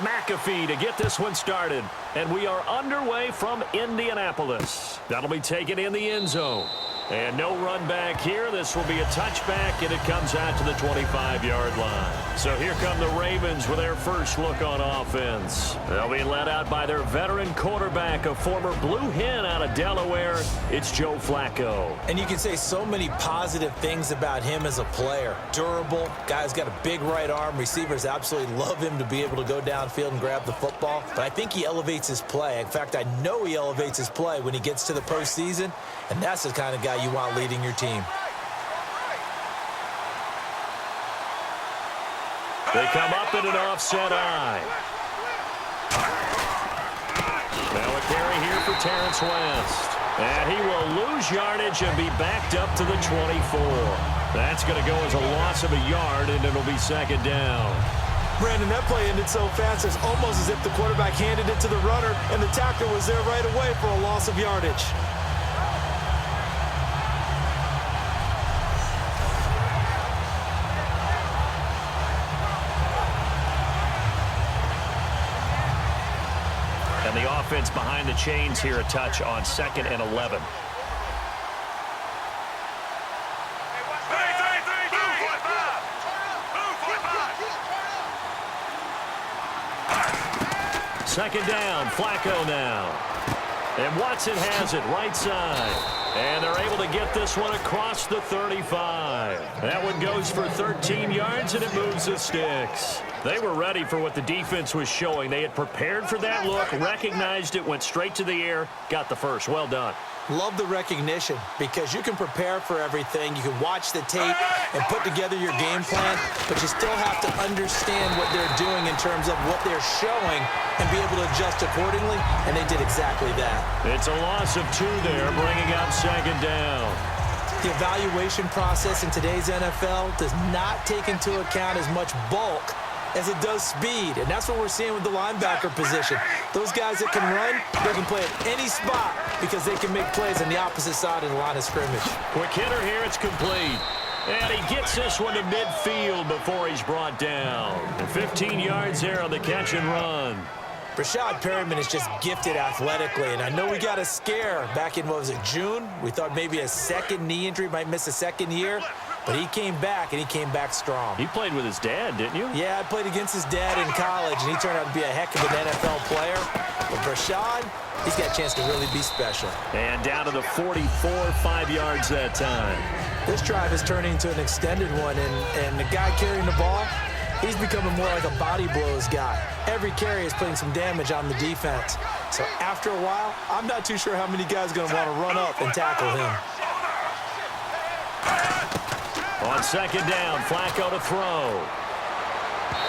McAfee to get this one started. And we are underway from Indianapolis. That'll be taken in the end zone. And no run back here. This will be a touchback, and it comes out to the 25-yard line. So here come the Ravens with their first look on offense. They'll be led out by their veteran quarterback, a former Blue Hen out of Delaware. It's Joe Flacco. And you can say so many positive things about him as a player. Durable, guy's got a big right arm. Receivers absolutely love him to be able to go downfield and grab the football. But I think he elevates his play. In fact, I know he elevates his play when he gets to the postseason, and that's the kind of guy you want leading your team. They come up in an offset eye. Now a carry here for Terrence West. And he will lose yardage and be backed up to the 24. That's going to go as a loss of a yard, and it'll be second down. Brandon, that play ended so fast, it's almost as if the quarterback handed it to the runner, and the tackler was there right away for a loss of yardage. And the offense behind the chains here, a touch on 2nd and 11. Second down, Flacco now. And Watson has it right side. And they're able to get this one across the 35. That one goes for 13 yards, and it moves the sticks. They were ready for what the defense was showing. They had prepared for that look, recognized it, went straight to the air, got the first. Well done. Love the recognition, because you can prepare for everything. You can watch the tape and put together your game plan, but you still have to understand what they're doing in terms of what they're showing and be able to adjust accordingly, and they did exactly that. It's a loss of 2 there, bringing up second down. The evaluation process in today's NFL does not take into account as much bulk as it does speed, and that's what we're seeing with the linebacker position. Those guys that can run, they can play at any spot because they can make plays on the opposite side of the line of scrimmage. Quick hitter here, it's complete. And he gets this one to midfield before he's brought down. And 15 yards there on the catch and run. Rashad Perriman is just gifted athletically, and I know we got a scare back in, what was it, June? We thought maybe a second knee injury, might miss a second year, but he came back, and he came back strong. He played with his dad, didn't you? Yeah, I played against his dad in college, and he turned out to be a heck of an NFL player. But Rashad, he's got a chance to really be special. And down to the 44, 5 yards that time. This drive is turning into an extended one, and the guy carrying the ball, he's becoming more like a body blows guy. Every carry is putting some damage on the defense. So after a while, I'm not too sure how many guys are going to want to run up and tackle him. On second down, Flacco to throw.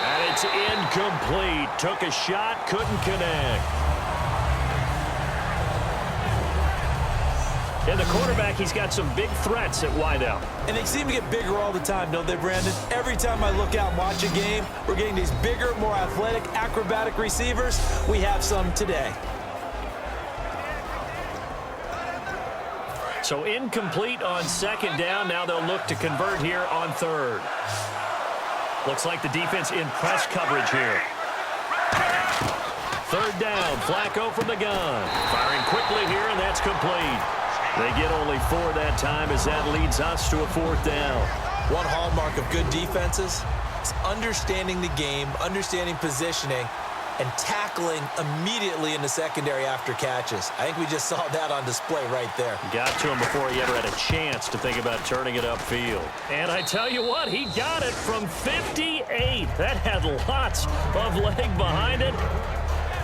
And it's incomplete. Took a shot, couldn't connect. And the quarterback, he's got some big threats at wideout. And they seem to get bigger all the time, don't they, Brandon? Every time I look out and watch a game, we're getting these bigger, more athletic, acrobatic receivers. We have some today. So incomplete on second down. Now they'll look to convert here on 3rd. Looks like the defense in press coverage here. 3rd down, Flacco from the gun. Firing quickly here, and that's complete. They get only 4 that time as that leads us to a 4th down. One hallmark of good defenses is understanding the game, understanding positioning, and tackling immediately in the secondary after catches. I think we just saw that on display right there. Got to him before he ever had a chance to think about turning it upfield. And I tell you what, he got it from 58. That had lots of leg behind it.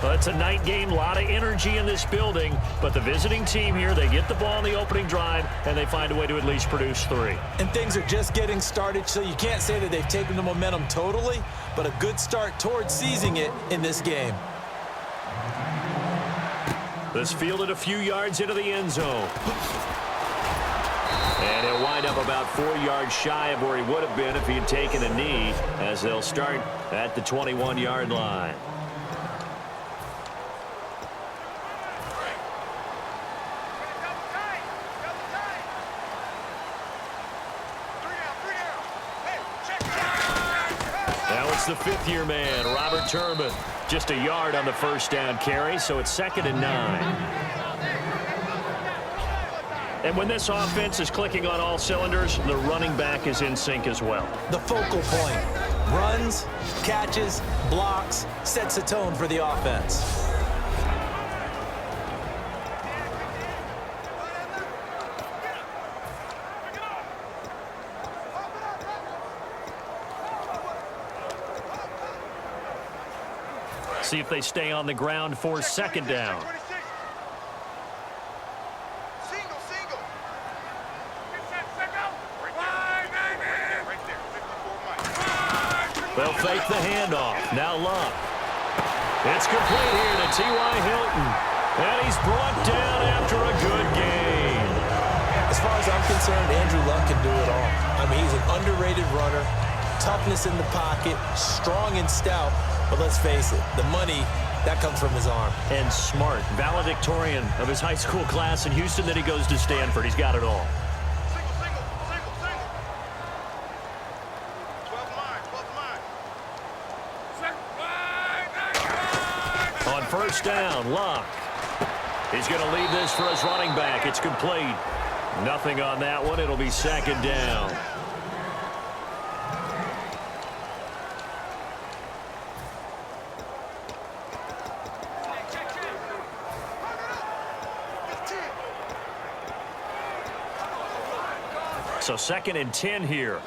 Well, it's a night game, a lot of energy in this building, but the visiting team here, they get the ball in the opening drive, and they find a way to at least produce 3. And things are just getting started, so you can't say that they've taken the momentum totally, but a good start towards seizing it in this game. This fielded a few yards into the end zone. And he'll wind up about 4 yards shy of where he would have been if he had taken a knee, as they'll start at the 21-yard line. Now it's the 5th-year man, Robert Turbin. Just a yard on the first down carry, so it's 2nd and 9. And when this offense is clicking on all cylinders, the running back is in sync as well. The focal point. Runs, catches, blocks, sets a tone for the offense. See if they stay on the ground for 2nd down. They'll fake the handoff. Now Luck. It's complete here to T.Y. Hilton. And he's brought down after a good game. As far as I'm concerned, Andrew Luck can do it all. I mean, he's an underrated runner, toughness in the pocket, strong and stout. But let's face it, the money, that comes from his arm. And smart, valedictorian of his high school class in Houston, then he goes to Stanford. He's got it all. On first down, Luck. He's going to leave this for his running back. It's complete. Nothing on that one. It'll be 2nd down. So 2nd and 10 here.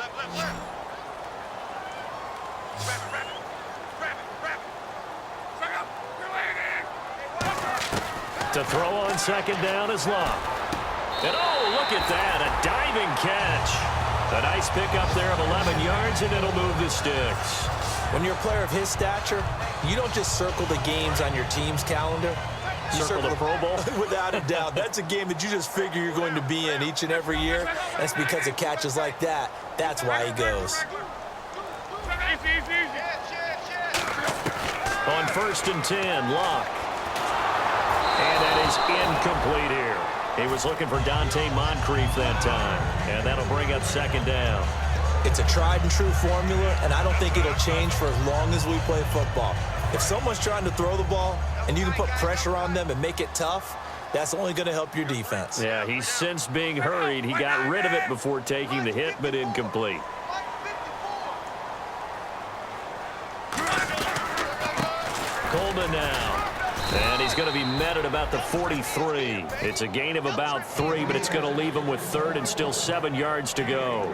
To throw on 2nd down is Luck. And oh, look at that, a diving catch. A nice pickup there of 11 yards, and it'll move the sticks. When you're a player of his stature, you don't just circle the games on your team's calendar. You Circle the Pro Bowl? Without a doubt. That's a game that you just figure you're going to be in each and every year. That's because of catches like that. That's why he goes. On 1st and 10, Luck. And that is incomplete here. He was looking for Dante Moncrief that time. And that'll bring up 2nd down. It's a tried and true formula, and I don't think it'll change for as long as we play football. If someone's trying to throw the ball and you can put pressure on them and make it tough, that's only going to help your defense. Yeah, he's since being hurried. He got rid of it before taking the hit, but incomplete. Coleman now. And he's going to be met at about the 43. It's a gain of about 3, but it's going to leave him with 3rd and still 7 yards to go.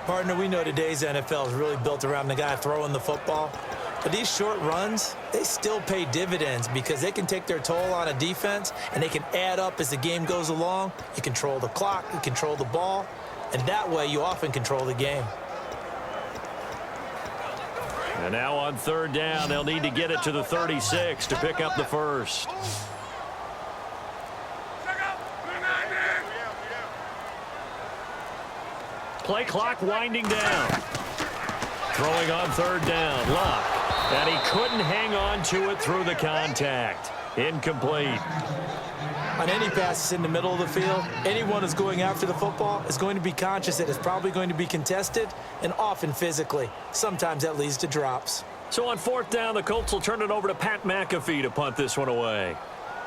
Partner, we know today's NFL is really built around the guy throwing the football. But these short runs, they still pay dividends because they can take their toll on a defense, and they can add up as the game goes along. You control the clock, you control the ball, and that way you often control the game. And now on 3rd down, they'll need to get it to the 36 to pick up the first. Play clock winding down. Throwing on 3rd down, Luck. And he couldn't hang on to it through the contact. Incomplete. On any passes in the middle of the field, anyone who's going after the football is going to be conscious that it's probably going to be contested, and often physically. Sometimes that leads to drops. So on 4th down, the Colts will turn it over to Pat McAfee to punt this one away.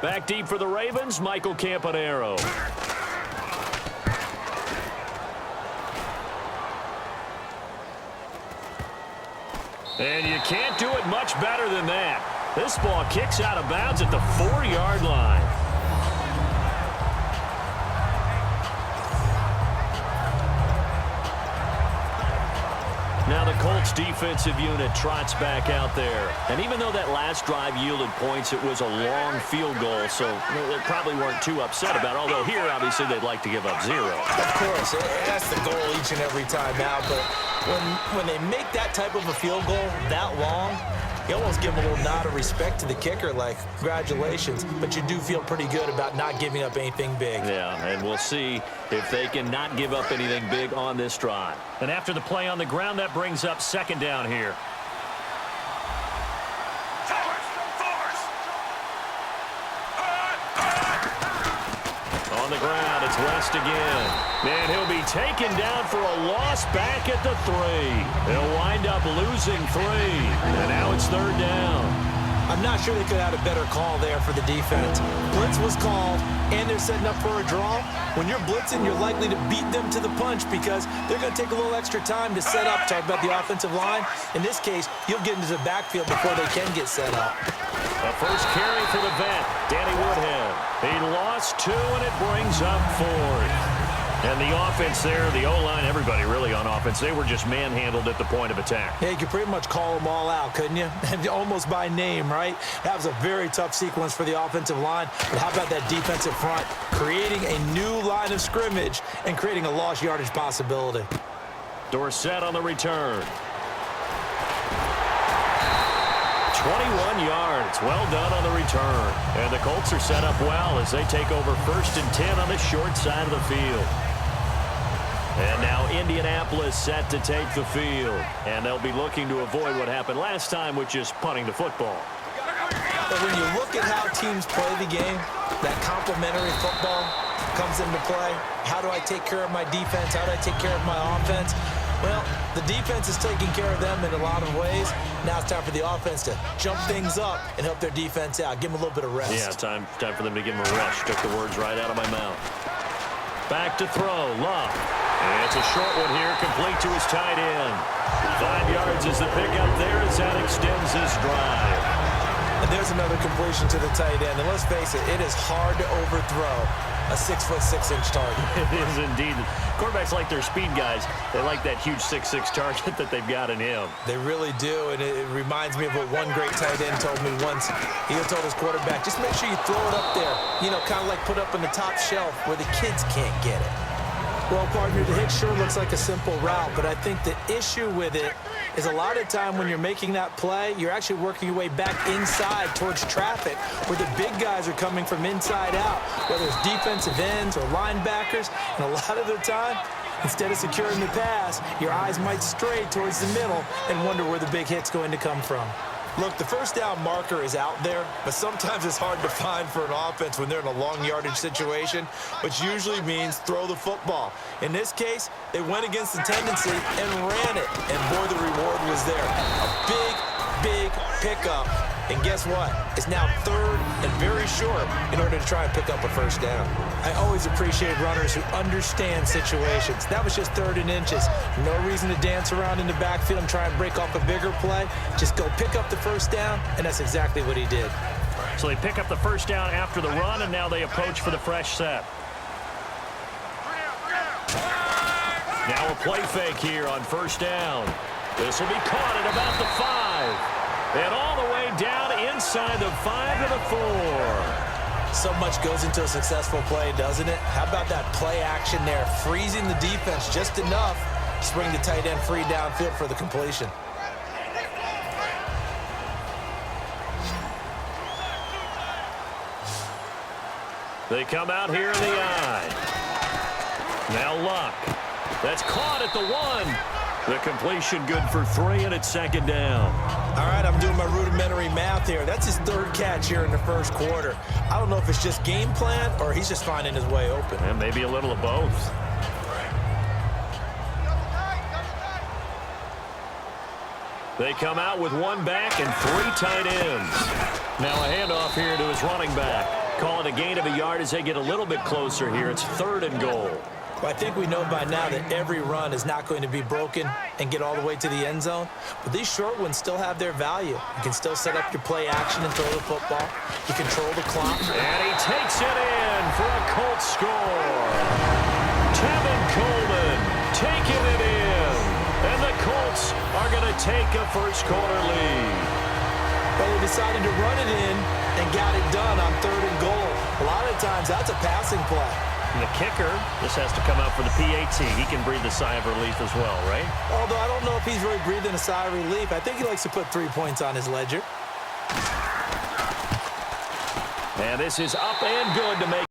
Back deep for the Ravens, Michael Campanaro. And you can't do it much better than that. This ball kicks out of bounds at the 4-yard line. Now the Colts defensive unit trots back out there. And even though that last drive yielded points, it was a long field goal, so they probably weren't too upset about it. Although here, obviously, they'd like to give up 0. Of course, that's the goal each and every time out. But when they make that type of a field goal that long, you almost give them a little nod of respect to the kicker, like, congratulations. But you do feel pretty good about not giving up anything big. Yeah, and we'll see if they can not give up anything big on this drive. And after the play on the ground, that brings up 2nd down here. On the ground, it's West again. And he'll be taken down for a loss back at the 3. They'll wind up losing 3. And now it's 3rd down. I'm not sure they could have had a better call there for the defense. Blitz was called, and they're setting up for a draw. When you're blitzing, you're likely to beat them to the punch because they're going to take a little extra time to set up. Talk about the offensive line. In this case, you'll get into the backfield before they can get set up. A first carry for the vet, Danny Woodhead. He lost 2, and it brings up 4th. And the offense there, the O-line, everybody really on offense, they were just manhandled at the point of attack. Yeah, you could pretty much call them all out, couldn't you? Almost by name, right? That was a very tough sequence for the offensive line. But how about that defensive front? Creating a new line of scrimmage and creating a lost yardage possibility. Dorsett on the return. 21 yards. Well done on the return. And the Colts are set up well as they take over 1st and 10 on the short side of the field. And now Indianapolis set to take the field. And they'll be looking to avoid what happened last time, which is punting the football. But when you look at how teams play the game, that complementary football comes into play. How do I take care of my defense? How do I take care of my offense? Well, the defense is taking care of them in a lot of ways. Now it's time for the offense to jump things up and help their defense out. Give them a little bit of rest. Yeah, time for them to give them a rest. Took the words right out of my mouth. Back to throw, Love. And it's a short one here, complete to his tight end. 5 yards is the pickup there as that extends his drive. And there's another completion to the tight end. And let's face it, it is hard to overthrow a 6'6" target. It is indeed. Quarterbacks like their speed guys. They like that huge 6'6" target that they've got in him. They really do, and it reminds me of what one great tight end told me once. He told his quarterback, just make sure you throw it up there, you know, kind of like put up on the top shelf where the kids can't get it. Well, partner, the hit sure looks like a simple route, but I think the issue with it is a lot of time when you're making that play, you're actually working your way back inside towards traffic where the big guys are coming from inside out, whether it's defensive ends or linebackers. And a lot of the time, instead of securing the pass, your eyes might stray towards the middle and wonder where the big hit's going to come from. Look, the first down marker is out there, but sometimes it's hard to find for an offense when they're in a long yardage situation, which usually means throw the football. In this case, they went against the tendency and ran it, and boy, the reward was there. A big pickup, and guess what? It's now 3rd and very short in order to try and pick up a first down. I always appreciate runners who understand situations. That was just 3rd and inches. No reason to dance around in the backfield and try and break off a bigger play. Just go pick up the first down, and that's exactly what he did. So they pick up the first down after the run, and now they approach for the fresh set. Now a play fake here on first down. This will be caught at about the 5. And all the way down inside the 5 to the 4. So much goes into a successful play, doesn't it? How about that play action there, freezing the defense just enough to bring the tight end free downfield for the completion. They come out here in the eye. Now Luck. That's caught at the 1. The completion good for 3, and it's 2nd down. All right, I'm doing my rudimentary math here. That's his 3rd catch here in the first quarter. I don't know if it's just game plan or he's just finding his way open. And maybe a little of both. They come out with 1 back and 3 tight ends. Now a handoff here to his running back. Call it a gain of a yard as they get a little bit closer here. It's 3rd and goal. Well, I think we know by now that every run is not going to be broken and get all the way to the end zone. But these short ones still have their value. You can still set up your play action and throw the football. You control the clock. And he takes it in for a Colts score. Tevin Coleman taking it in. And the Colts are going to take a first quarter lead. Well, they decided to run it in and got it done on 3rd and goal. A lot of times that's a passing play. And the kicker, this has to come out for the PAT. He can breathe a sigh of relief as well, right? Although I don't know if he's really breathing a sigh of relief. I think he likes to put 3 points on his ledger. And this is up and good to make